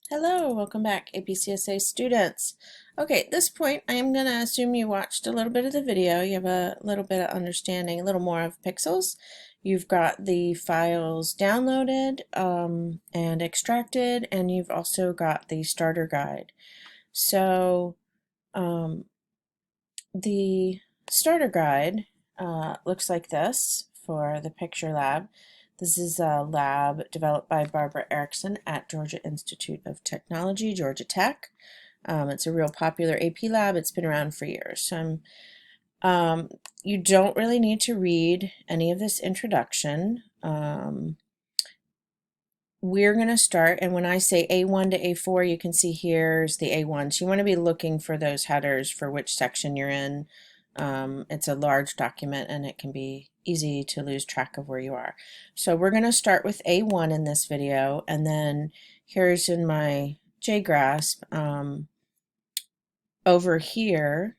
Hello, welcome back, APCSA students. Okay, at this point, I am going to assume you watched a little bit of the video. You have a little bit of understanding, a little more of pixels. You've got the files downloaded and extracted, and you've also got the starter guide. So the starter guide looks like this for the picture lab. This is a lab developed by Barbara Erickson at Georgia Institute of Technology, Georgia Tech. It's a real popular AP lab. It's been around for years. So you don't really need to read any of this introduction. We're going to start, and when I say A1 to A4, you can see here's the A1. So you want to be looking for those headers for which section you're in. It's a large document and it can be easy to lose track of where you are. So we're going to start with A1 in this video, and then here's in my JGrasp over here,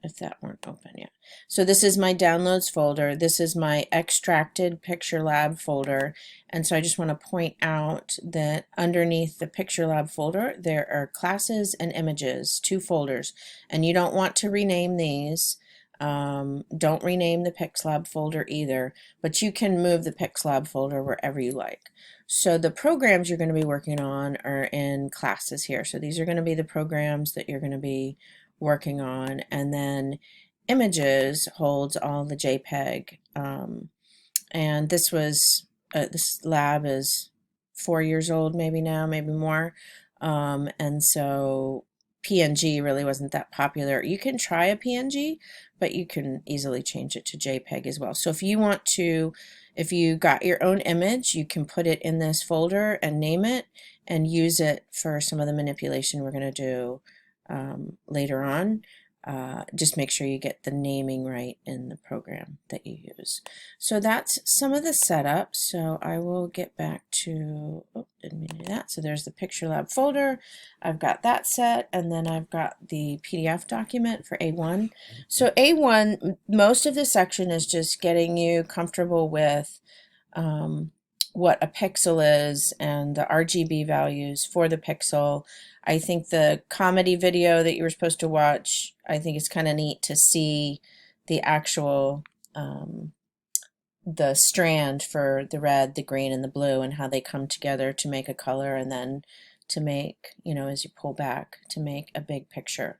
if that weren't open yet. So this is my downloads folder. This is my extracted picture lab folder. And so I just want to point out that underneath the picture lab folder, there are classes and images, two folders, and you don't want to rename these. Don't rename the Pixlab folder either, but you can move the Pixlab folder wherever you like. So the programs you're going to be working on are in classes here. So these are going to be the programs that you're going to be working on, and then images holds all the JPEG. And this was this lab is 4 years old, maybe now, maybe more, and so PNG really wasn't that popular. You can try a PNG, but you can easily change it to JPEG as well. So if you want to, if you got your own image, you can put it in this folder and name it and use it for some of the manipulation we're going to do later on. Just make sure you get the naming right in the program that you use. So that's some of the setup. So I will get back to, oh, didn't mean to do that. So there's the Picture Lab folder. I've got that set, and then I've got the PDF document for A1. So A1, most of the section is just getting you comfortable with what a pixel is and the RGB values for the pixel. I think the comedy video that you were supposed to watch, I think it's kind of neat to see the actual the strand for the red, the green, and the blue, and how they come together to make a color, and then to make, you know, as you pull back, to make a big picture.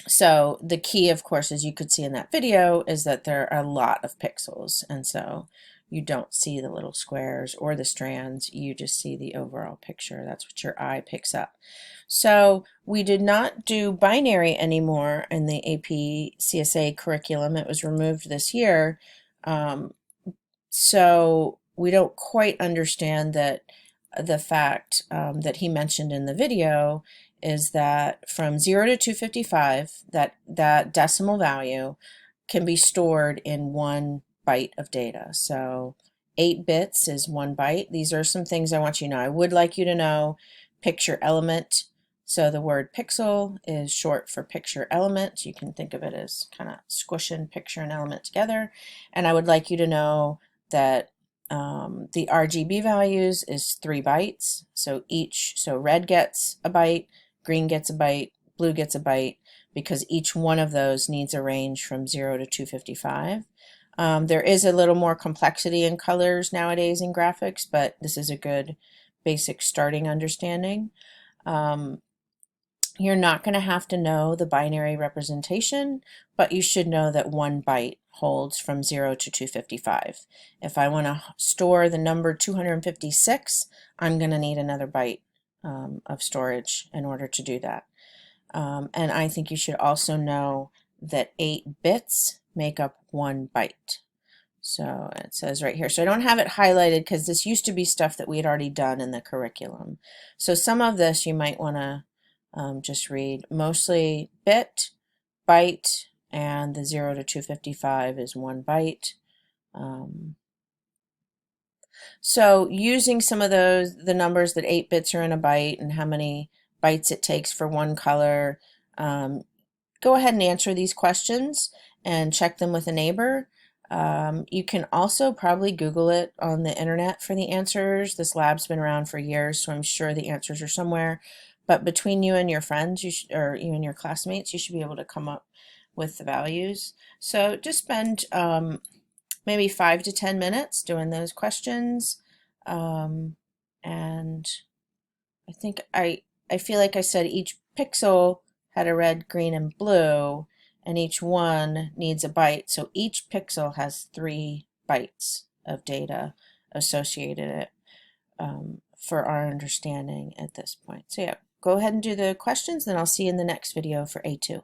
So the key, of course, as you could see in that video, is that there are a lot of pixels, and so you don't see the little squares or the strands, you just see the overall picture. That's what your eye picks up. So we did not do binary anymore in the AP CSA curriculum. It was removed this year. So we don't quite understand that the fact that he mentioned in the video is that from 0 to 255, that decimal value can be stored in 1 byte of data. So 8 bits is 1 byte. These are some things I want you to know. I would like you to know picture element. So the word pixel is short for picture element. You can think of it as kind of squishing picture and element together. And I would like you to know that the RGB values is 3 bytes. So red gets a byte, green gets a byte, blue gets a byte, because each one of those needs a range from 0 to 255. There is a little more complexity in colors nowadays in graphics, but this is a good basic starting understanding. You're not going to have to know the binary representation, but you should know that 1 byte holds from 0 to 255. If I want to store the number 256, I'm going to need another byte of storage in order to do that. And I think you should also know that 8 bits make up 1 byte. So it says right here. So I don't have it highlighted because this used to be stuff that we had already done in the curriculum. So some of this you might want to just read. Mostly bit, byte, and the 0 to 255 is 1 byte. So using some of those, the numbers that 8 bits are in a byte and how many bytes it takes for one color, go ahead and answer these questions and check them with a neighbor. You can also probably Google it on the internet for the answers. This lab's been around for years, so I'm sure the answers are somewhere. But between you and your friends, or you and your classmates, you should be able to come up with the values. So just spend maybe 5 to 10 minutes doing those questions. And I think I feel like I said each pixel had a red, green, and blue, and each one needs a byte. So each pixel has 3 bytes of data associated for our understanding at this point. So yeah, go ahead and do the questions, and I'll see you in the next video for A2.